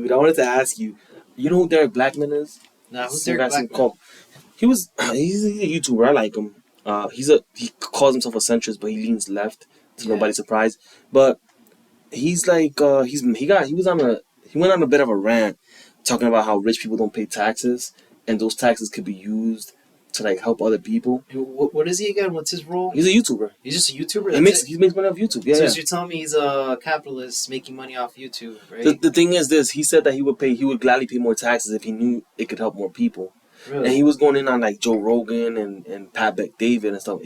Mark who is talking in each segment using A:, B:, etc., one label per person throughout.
A: dude. I wanted to ask you. You know who Derek Blackman is?
B: Nah, who's
A: Some
B: Derek
A: guy
B: Blackman?
A: called. He's a YouTuber. I like him. He calls himself a centrist, but he leans left to nobody's surprise. But he's like he went on a bit of a rant talking about how rich people don't pay taxes and those taxes could be used to like help other people.
B: What is he again? What's his role?
A: He's a YouTuber.
B: He's just a YouTuber.
A: He makes money off YouTube. Yeah.
B: So
A: yeah.
B: you're telling me he's a capitalist making money off YouTube, right?
A: The thing is this: he said that he would gladly pay more taxes if he knew it could help more people.
B: Really?
A: And he was going in on like Joe Rogan and Pat Beck David and stuff.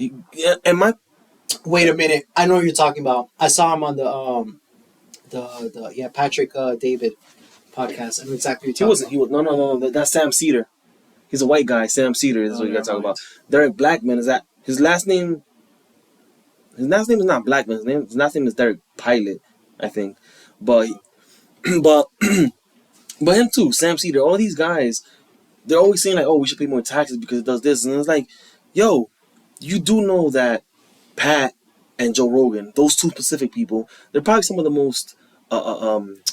B: Wait a minute. I know what you're talking about. I saw him on the Patrick David podcast. I know exactly what you're talking about.
A: No. That's Sam Cedar. He's a white guy. Sam Cedar is what you got to talk about. Derek Blackman is that his last name? His last name is not Blackman. His last name is Derek Pilot, I think. But him too, Sam Cedar. All these guys, they're always saying like, "Oh, we should pay more taxes because it does this," and it's like, "Yo, you do know that Pat and Joe Rogan, those two specific people, they're probably some of the most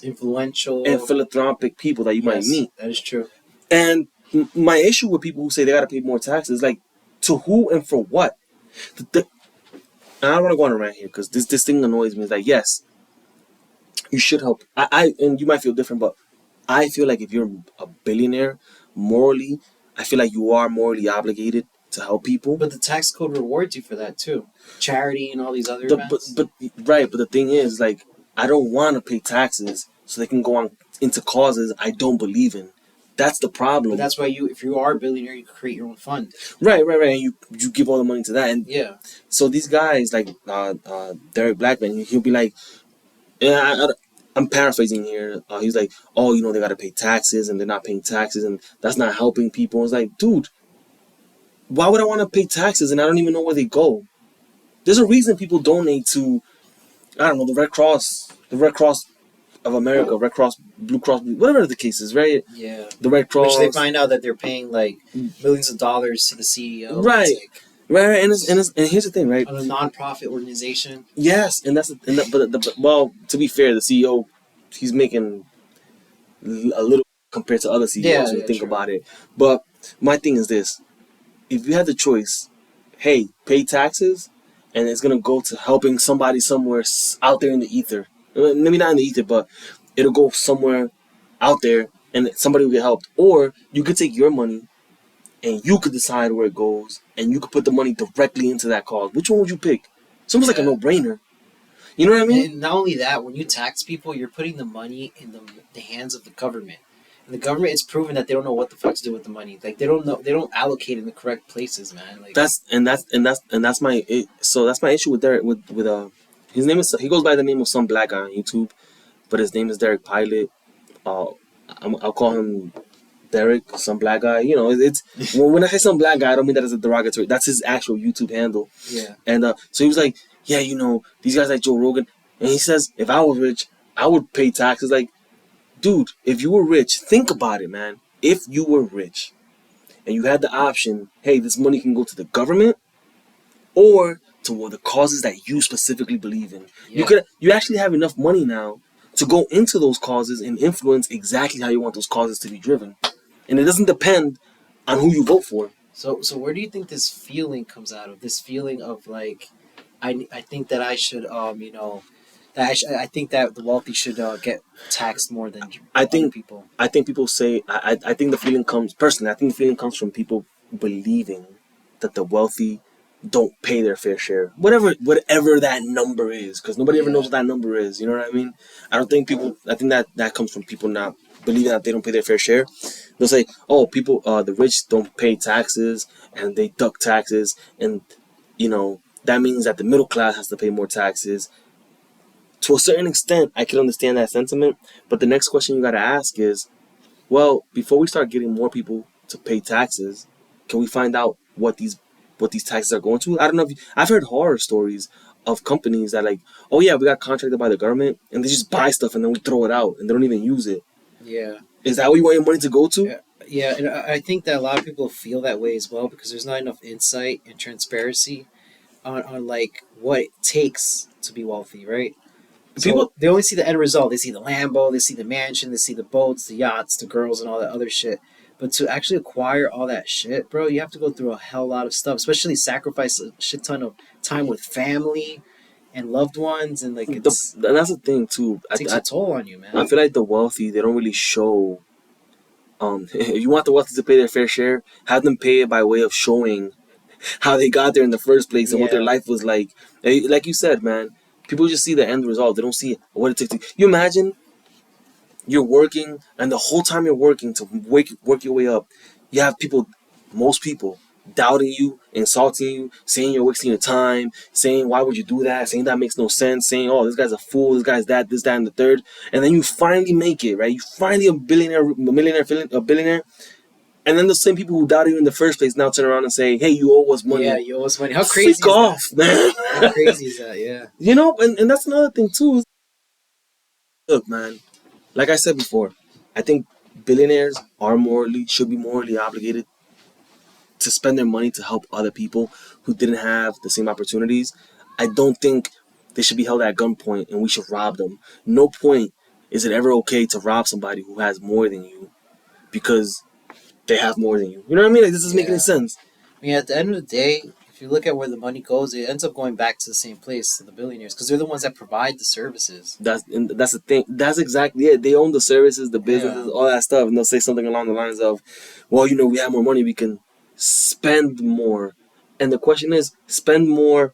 B: influential
A: and philanthropic people that you might meet."
B: That is true.
A: And my issue with people who say they gotta pay more taxes, like, to who and for what? And I don't want to go on a rant here because this thing annoys me. It's like, yes, you should help. And you might feel different, but I feel like if you're a billionaire, morally, I feel like you are morally obligated to help people.
B: But the tax code rewards you for that too. Charity and all these other
A: events. But the thing is, like, I don't want to pay taxes so they can go on into causes I don't believe in. That's the problem.
B: But that's why if you are a billionaire, you create your own fund.
A: Right. And you give all the money to that. And
B: yeah.
A: So these guys, like Derek Blackman, he'll be like, I'm paraphrasing here. He's like, oh, you know, they got to pay taxes and they're not paying taxes and that's not helping people. It's like, dude, why would I want to pay taxes and I don't even know where they go? There's a reason people donate to, I don't know, the Red Cross of America, Red Cross, Blue Cross, whatever the case is, right?
B: Yeah.
A: The Red Cross.
B: Which they find out that they're paying like millions of dollars to the CEO.
A: Right. Right. And here's the thing, right?
B: On a non-profit organization.
A: Yes, well, to be fair, the CEO, he's making a little compared to other CEOs when you think about it. But my thing is this: if you had the choice, hey, pay taxes, and it's gonna go to helping somebody somewhere out there in the ether. Maybe not in the ether, but it'll go somewhere out there, and somebody will get helped. Or you could take your money, and you could decide where it goes, and you could put the money directly into that cause. Which one would you pick? It's almost like a no-brainer. You know what I mean?
B: And not only that, when you tax people, you're putting the money in the hands of the government. And the government, it's proven that they don't know what the fuck to do with the money. Like they don't know, they don't allocate in the correct places, man. Like
A: that's my issue with Derek with his name is, he goes by the name of some black guy on YouTube, but his name is Derek Pilot. I'll call him Derek, some black guy. You know, it's when I say some black guy, I don't mean that as a derogatory. That's his actual YouTube handle.
B: Yeah.
A: And so he was like, yeah, you know, these guys like Joe Rogan, and he says, if I was rich, I would pay taxes. Like, dude, if you were rich, think about it, man. If you were rich, and you had the option, hey, this money can go to the government, or to the causes that you specifically believe in. Yeah. You actually have enough money now to go into those causes and influence exactly how you want those causes to be driven. And it doesn't depend on who you vote for.
B: So where do you think this feeling comes out of? This feeling of like, I think that I should, you know, I think that the wealthy should get taxed more than other people.
A: I think people say, I think the feeling comes, personally, I think the feeling comes from people believing that the wealthy don't pay their fair share, whatever that number is, because nobody ever knows what that number is. You know what I mean? I think that comes from people not believing that they don't pay their fair share. They'll say, "Oh, people, the rich don't pay taxes and they duck taxes, and you know that means that the middle class has to pay more taxes." To a certain extent, I can understand that sentiment, but the next question you got to ask is, well, before we start getting more people to pay taxes, can we find out what these taxes are going to? I don't know I've heard horror stories of companies that like, oh yeah, we got contracted by the government and they just buy stuff and then we throw it out and they don't even use it.
B: Yeah.
A: Is that what you want your money to go to?
B: Yeah, and I think that a lot of people feel that way as well because there's not enough insight and transparency on like what it takes to be wealthy, right? So
A: People,
B: they only see the end result. They see the Lambo, they see the mansion, they see the boats, the yachts, the girls, and all that other shit. But to actually acquire all that shit, bro, you have to go through a hell lot of stuff, especially sacrifice a shit ton of time with family and loved ones, and like
A: and that's the thing too.
B: it takes a toll on you,
A: I
B: man.
A: feel like the wealthy, they don't really show. If you want the wealthy to pay their fair share, have them pay it by way of showing how they got there in the first place and what their
B: Yeah,
A: life was like. Like you said, man, people just see the end result. They don't see what it takes. You imagine you're working, and the whole time you're working to work your way up, you have people, most people, doubting you, insulting you, saying you're wasting your time, saying why would you do that, saying that makes no sense, saying oh this guy's a fool, this guy's that, this that and the third, and then you finally make it, right? You finally a millionaire, a billionaire, and then the same people who doubted you in the first place now turn around and say, hey, you owe us
B: yeah,
A: money.
B: you owe us money. How crazy
A: Freak
B: is that?
A: off, man.
B: How crazy is that? Yeah,
A: You know, and that's another thing too. Look, man, like I said before, I think billionaires should be morally obligated to spend their money to help other people who didn't have the same opportunities. I don't think they should be held at gunpoint and we should rob them. No point is it ever okay to rob somebody who has more than you because they have more than you. You know what I mean? Like this doesn't make any
B: yeah.
A: sense.
B: I mean, at the end of the day, if you look at where the money goes, it ends up going back to the same place to the billionaires because they're the ones that provide the services.
A: That's the thing. That's exactly it. They own the services, the
B: Yeah,
A: businesses, all that stuff, and they'll say something along the lines of, "Well, we have more money, we can spend more." And the question is, spend more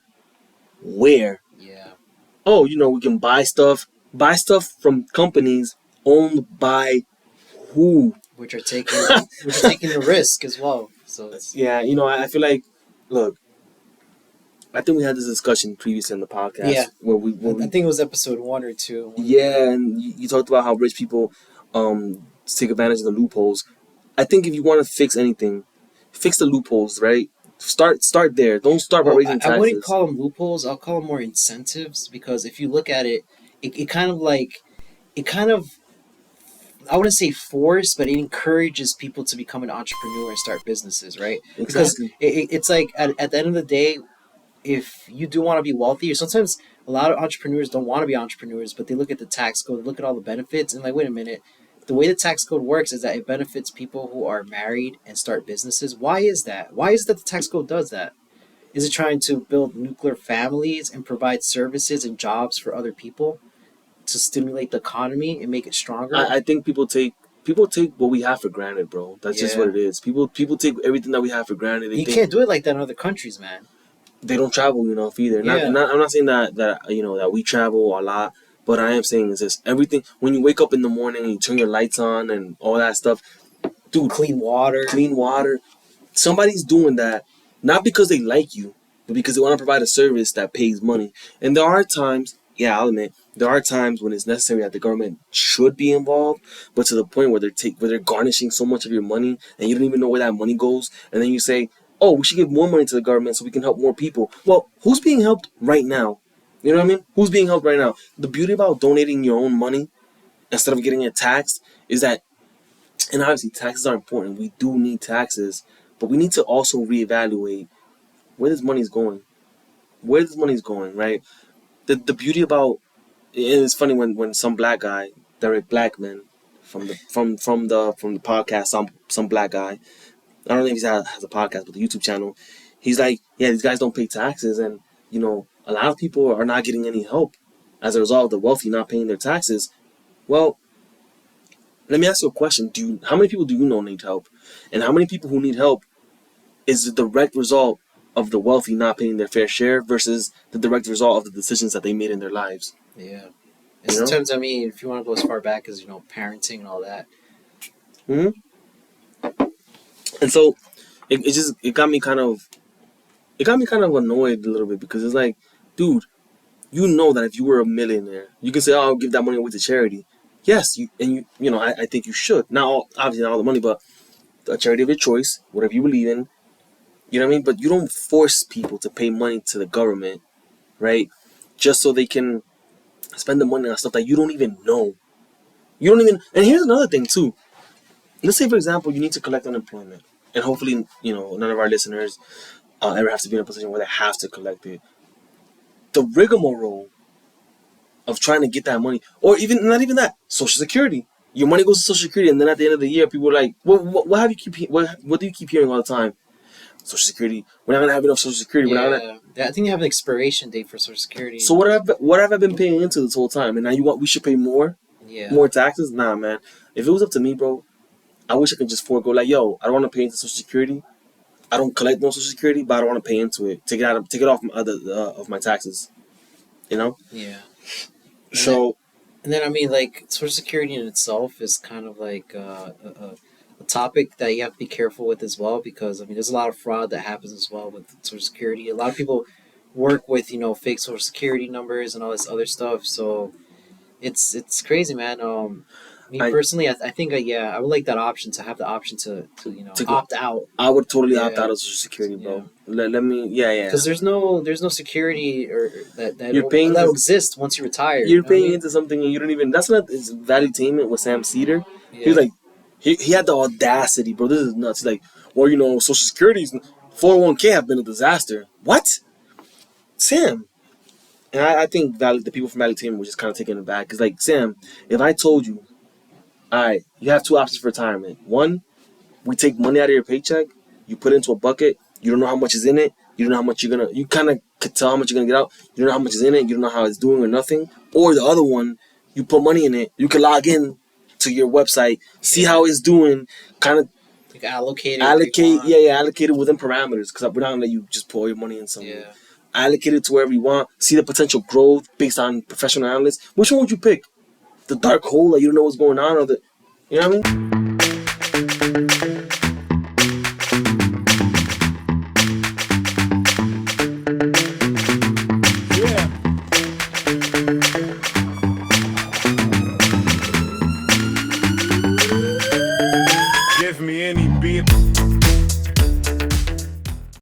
A: where?
B: yeah.
A: Oh, we can buy stuff from companies owned by who?
B: Which are taking which are taking the risk as well. So it's
A: Yeah, I feel like, look, I think we had this discussion previously in the
B: yeah.
A: podcast where we,
B: I,
A: where
B: I
A: we,
B: think it was episode 1 or 2.
A: yeah, and you talked about how rich people take advantage of the loopholes. I think if you want to fix anything, fix the loopholes, right? Start there. Don't start by
B: Well,
A: raising
B: I wouldn't
A: taxes.
B: call them loopholes. I'll call them more incentives because if you look at it, it kind of like it kind of I wouldn't say force, but it encourages people to become an entrepreneur and start businesses, right? Because
A: Exactly.
B: it's like at the end of the day, if you do want to be wealthy, or sometimes a lot of entrepreneurs don't want to be entrepreneurs, but they look at the tax code, they look at all the benefits, and like, wait a minute, the way the tax code works is that it benefits people who are married and start businesses. Why is that? Why is it that the tax code does that? Is it trying to build nuclear families and provide services and jobs for other people to stimulate the economy and make it stronger?
A: I think people take what we have for granted, bro. That's just what
B: Yeah.
A: it is. People take everything that we have for granted. They
B: You
A: think
B: can't do it like that in other countries, man.
A: they don't travel enough either.
B: Yeah.
A: I'm not saying that we travel a lot, but I am saying is this: everything when you wake up in the morning and you turn your lights on and all that stuff, dude.
B: Clean water.
A: Clean water. Somebody's doing that not because they like you, but because they want to provide a service that pays money. And there are times, yeah, I'll admit, there are times when it's necessary that the government should be involved, but to the point where they're garnishing so much of your money and you don't even know where that money goes, and then you say, "Oh, we should give more money to the government so we can help more people." Well, who's being helped right now? You know what I mean? Who's being helped right now? The beauty about donating your own money instead of getting it taxed is that, and obviously taxes are important. We do need taxes, but we need to also reevaluate where this money is going. Where this money is going, right? The beauty about it's funny when some black guy, Derek Blackman, from the podcast, some black guy. I don't know if has a podcast, but the YouTube channel. He's like, yeah, these guys don't pay taxes, and a lot of people are not getting any help as a result of the wealthy not paying their taxes. Well, let me ask you a question. How many people do you know need help? And how many people who need help is the direct result of the wealthy not paying their fair share versus the direct result of the decisions that they made in their lives?
B: Yeah. And
A: You know?
B: sometimes, I mean, if you want to go as far back as, parenting and all that.
A: hmm And so it got me kind of annoyed a little bit because it's like, dude, you know that if you were a millionaire, you can say, "Oh, I'll give that money away to charity." Yes, I think you should. Obviously not all the money, but a charity of your choice, whatever you believe in. You know what I mean? But you don't force people to pay money to the government, right? Just so they can spend the money on stuff that you don't even know. You don't even. And here's another thing too. Let's say, for example, you need to collect unemployment, and hopefully, none of our listeners ever have to be in a position where they have to collect it. The rigmarole of trying to get that money, or even not even that, Social Security. Your money goes to Social Security, and then at the end of the year, people are like, what have you keep what do you keep hearing all the time? Social Security. We're not gonna have enough Social Security. We're not gonna.
B: Yeah, I think they have an expiration date for Social Security.
A: So what have I been paying into this whole time? And now we should pay more, more taxes? Nah, man. If it was up to me, bro, I wish I could just forego. Like, yo, I don't want to pay into Social Security. I don't collect no Social Security, but I don't want to pay into it. Take it off of my taxes. You know.
B: Yeah.
A: So.
B: And then I mean, like, Social Security in itself is kind of like a topic that you have to be careful with as well, because I mean, there's a lot of fraud that happens as well with Social Security. A lot of people work with fake Social Security numbers and all this other stuff. So it's crazy, man. Me personally, I think I would like that option, to have the option to opt out.
A: I would totally opt out of Social Security, bro. Yeah. Let me,
B: because there's no security or that
A: you're paying
B: that exists once you retire.
A: You're paying into something and you don't even. That's not. It's valuetainment with Sam Cedar. Yeah. He was like, he had the audacity, bro. This is nuts. He's like, well, Social Security's 401k have been a disaster. What, Sam? And I think the people from valuetainment were just kind of taken aback, because like, Sam, if I told you, all right, you have two options for retirement. One, we take money out of your paycheck, you put it into a bucket, you don't know how much is in it, you don't know how much you kind of could tell how much you're going to get out, you don't know how much is in it, you don't know how it's doing or nothing. Or the other one, you put money in it, you can log in to your website, see how it's doing, kind of
B: like allocate
A: it within parameters, because we're not going to let you just pour your money in something. Yeah. Allocate it to wherever you want, see the potential growth based on professional analysts. Which one would you pick? The dark hole that you don't know what's going on, or you know what I mean?
C: Give me any beat.